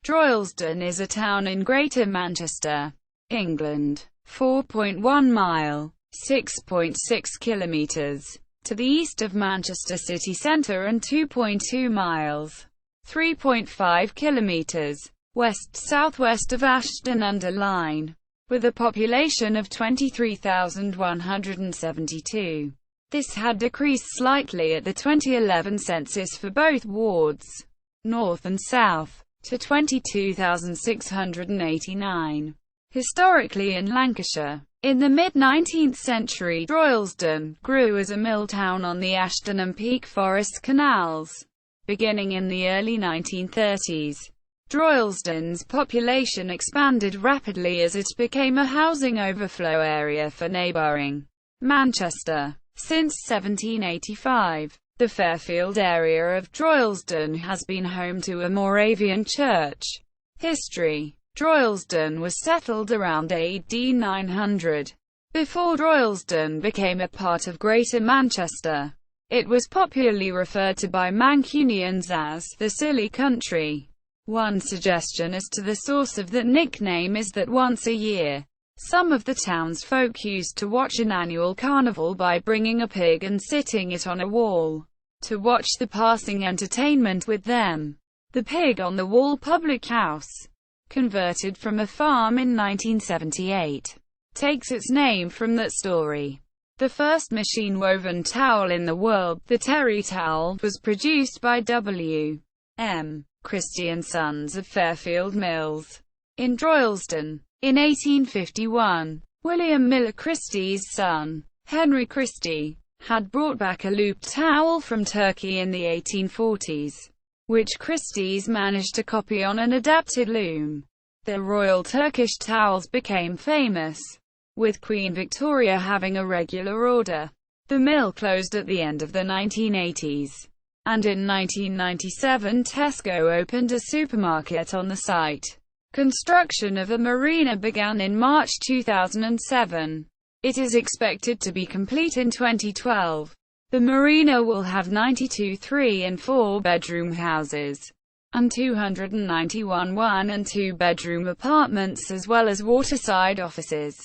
Droylsden is a town in Greater Manchester, England, 4.1 mile (6.6 kilometres) to the east of Manchester city centre and 2.2 miles (3.5 kilometres) west-southwest of Ashton-under-Lyne, with a population of 23,172. This had decreased slightly at the 2011 census for both wards, north and south, to 22,689. Historically in Lancashire, in the mid-19th century, Droylsden grew as a mill town on the Ashton and Peak Forest canals. Beginning in the early 1930s, Droylsden's population expanded rapidly as it became a housing overflow area for neighbouring Manchester. Since 1785, the Fairfield area of Droylsden has been home to a Moravian Church. History: Droylsden was settled around AD 900. Before Droylsden became a part of Greater Manchester, it was popularly referred to by Mancunians as the Silly Country. One suggestion as to the source of that nickname is that once a year, some of the townsfolk used to watch an annual carnival by bringing a pig and sitting it on a wall to watch the passing entertainment with them. The Pig on the Wall public house, converted from a farm in 1978, takes its name from that story. The first machine-woven towel in the world, the terry towel, was produced by W. M. Christie and Sons of Fairfield Mills in Droylsden. In 1851, William Miller Christie's son, Henry Christie, had brought back a looped towel from Turkey in the 1840s, which Christie's managed to copy on an adapted loom. The Royal Turkish towels became famous, with Queen Victoria having a regular order. The mill closed at the end of the 1980s, and in 1997 Tesco opened a supermarket on the site. Construction of a marina began in March 2007. It is expected to be complete in 2012. The marina will have 92 3- and 4-bedroom houses, and 291 1- and 2-bedroom apartments, as well as waterside offices,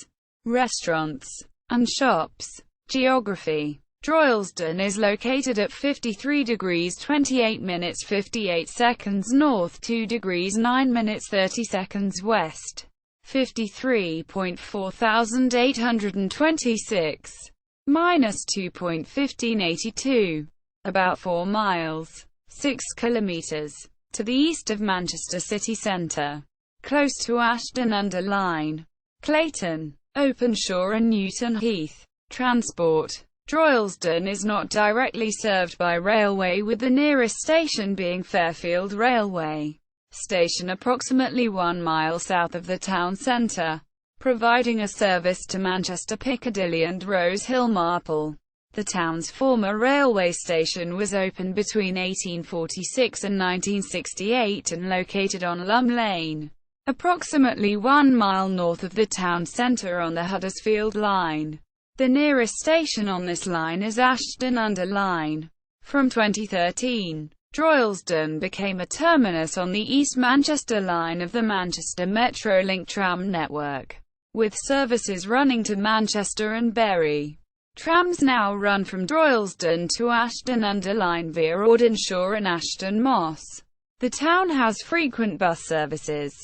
restaurants, and shops. Geography: Droylsden is located at 53 degrees 28 minutes 58 seconds north, 2 degrees 9 minutes 30 seconds west, 53,4826, minus 2.1582, about 4 miles, 6 kilometres, to the east of Manchester city centre, close to Ashton-under-Lyne, Clayton, Openshaw and Newton Heath. Transport: Droylsden is not directly served by railway, with the nearest station being Fairfield Railway Station approximately 1 mile south of the town centre, providing a service to Manchester Piccadilly and Rose Hill Marple. The town's former railway station was opened between 1846 and 1968 and located on Lum Lane, approximately 1 mile north of the town centre on the Huddersfield Line. The nearest station on this line is Ashton-under-Lyne. From 2013, Droylsden became a terminus on the East Manchester line of the Manchester Metrolink tram network, with services running to Manchester and Bury. Trams now run from Droylsden to Ashton-under-Lyne via Audenshaw and Ashton Moss. The town has frequent bus services,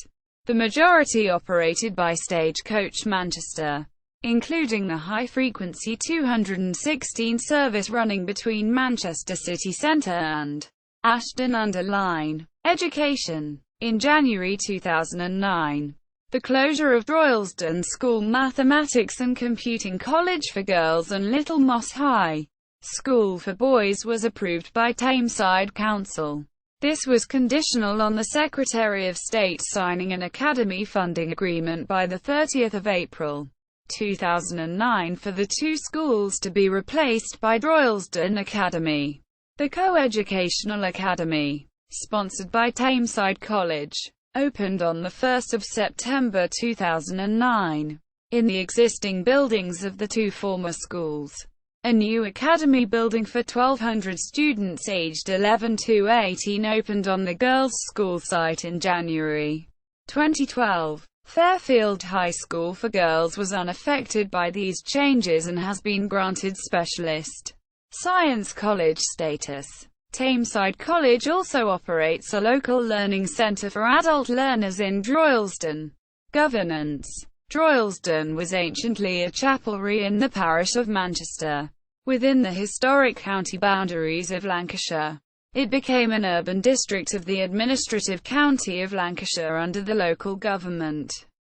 the majority operated by Stagecoach Manchester, including the high-frequency 216 service running between Manchester city centre and Ashton-under-Lyne. Education: in January 2009, the closure of Droylsden School Mathematics and Computing College for Girls and Little Moss High School for Boys was approved by Tameside Council. This was conditional on the Secretary of State signing an academy funding agreement by the 30th of April 2009 for the two schools to be replaced by Droylsden Academy. The Co-Educational Academy, sponsored by Tameside College, opened on 1 September 2009, in the existing buildings of the two former schools. A new academy building for 1,200 students aged 11 to 18 opened on the girls' school site in January 2012. Fairfield High School for Girls was unaffected by these changes and has been granted specialist science college status. Tameside College also operates a local learning centre for adult learners in Droylsden. Governance. Droylsden was anciently a chapelry in the parish of Manchester, within the historic county boundaries of Lancashire. It became an urban district of the administrative county of Lancashire under the Local Government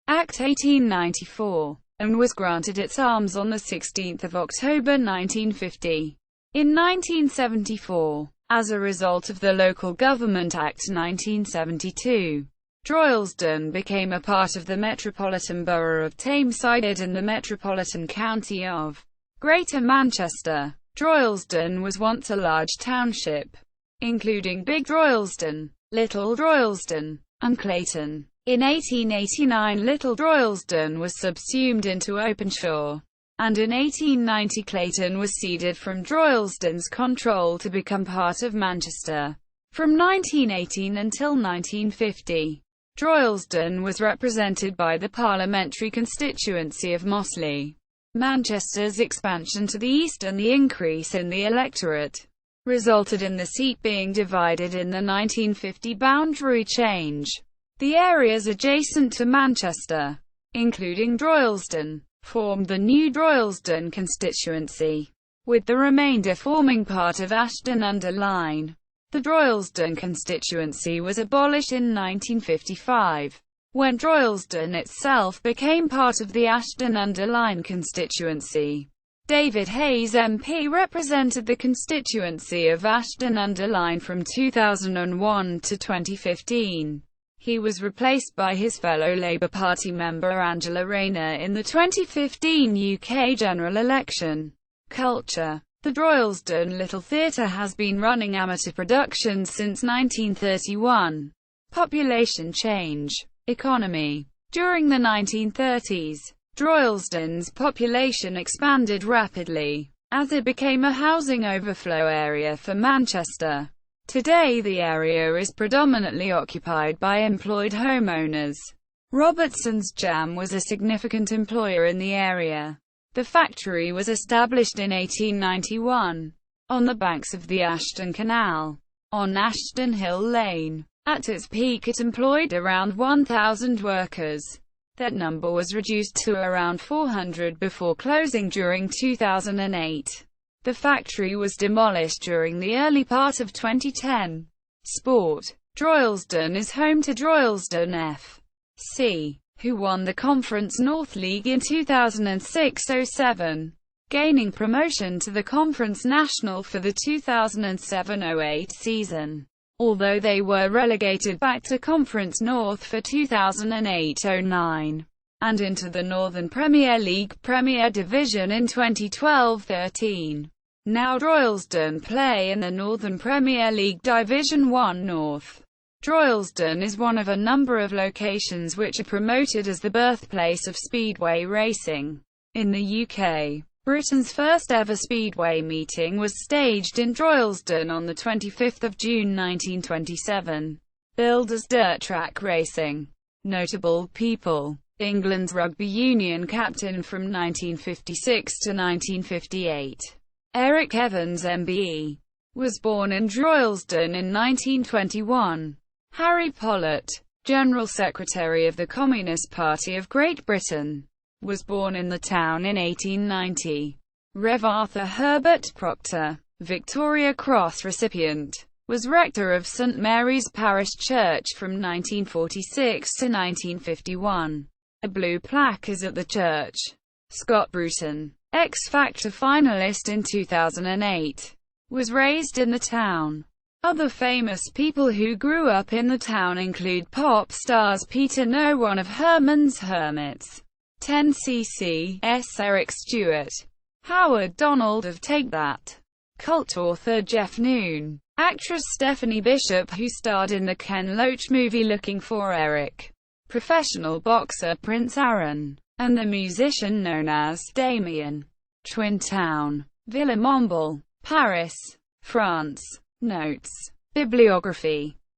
Act 1894, and was granted its arms on 16 October 1950. In 1974, as a result of the Local Government Act 1972, Droylsden became a part of the Metropolitan Borough of Tameside and the Metropolitan County of Greater Manchester. Droylsden was once a large township, including Big Droylsden, Little Droylsden, and Clayton. In 1889 Little Droylsden was subsumed into Openshaw, and in 1890 Clayton was ceded from Droylsden's control to become part of Manchester. From 1918 until 1950, Droylsden was represented by the parliamentary constituency of Mossley. Manchester's expansion to the east and the increase in the electorate resulted in the seat being divided in the 1950 boundary change. The areas adjacent to Manchester, including Droylsden, formed the new Droylsden constituency, with the remainder forming part of Ashton-under-Lyne. The Droylsden constituency was abolished in 1955, when Droylsden itself became part of the Ashton-under-Lyne constituency. David Hayes MP represented the constituency of Ashton-under-Lyne from 2001 to 2015. He was replaced by his fellow Labour Party member Angela Rayner in the 2015 UK general election. Culture. The Droylsden Little Theatre has been running amateur productions since 1931. Population change. Economy. During the 1930s, Droylsden's population expanded rapidly, as it became a housing overflow area for Manchester. Today the area is predominantly occupied by employed homeowners. Robertson's Jam was a significant employer in the area. The factory was established in 1891, on the banks of the Ashton Canal, on Ashton-under-Lyne. At its peak it employed around 1,000 workers. That number was reduced to around 400 before closing during 2008. The factory was demolished during the early part of 2010. Sport. Droylsden is home to Droylsden F.C., who won the Conference North League in 2006-07, gaining promotion to the Conference National for the 2007-08 season, although they were relegated back to Conference North for 2008-09, and into the Northern Premier League Premier Division in 2012-13. Now Droylsden play in the Northern Premier League Division 1 North. Droylsden is one of a number of locations which are promoted as the birthplace of speedway racing. In the UK, Britain's first ever speedway meeting was staged in Droylsden on 25 June 1927. Billed as dirt track racing. Notable people. England's rugby union captain from 1956 to 1958. Eric Evans MBE. Was born in Droylsden in 1921. Harry Pollitt, General Secretary of the Communist Party of Great Britain, was born in the town in 1890. Rev. Arthur Herbert Proctor, Victoria Cross recipient, was rector of St Mary's Parish Church from 1946 to 1951. A blue plaque is at the church. Scott Bruton, X Factor finalist in 2008, was raised in the town. Other famous people who grew up in the town include pop stars Peter No, one of Herman's Hermits, 10cc, Eric Stewart, Howard Donald of Take That, cult author Jeff Noon, actress Stephanie Bishop who starred in the Ken Loach movie Looking for Eric, professional boxer Prince Aaron, and the musician known as Damien. Twin Town. Villemomble, Paris, France. Notes. Bibliography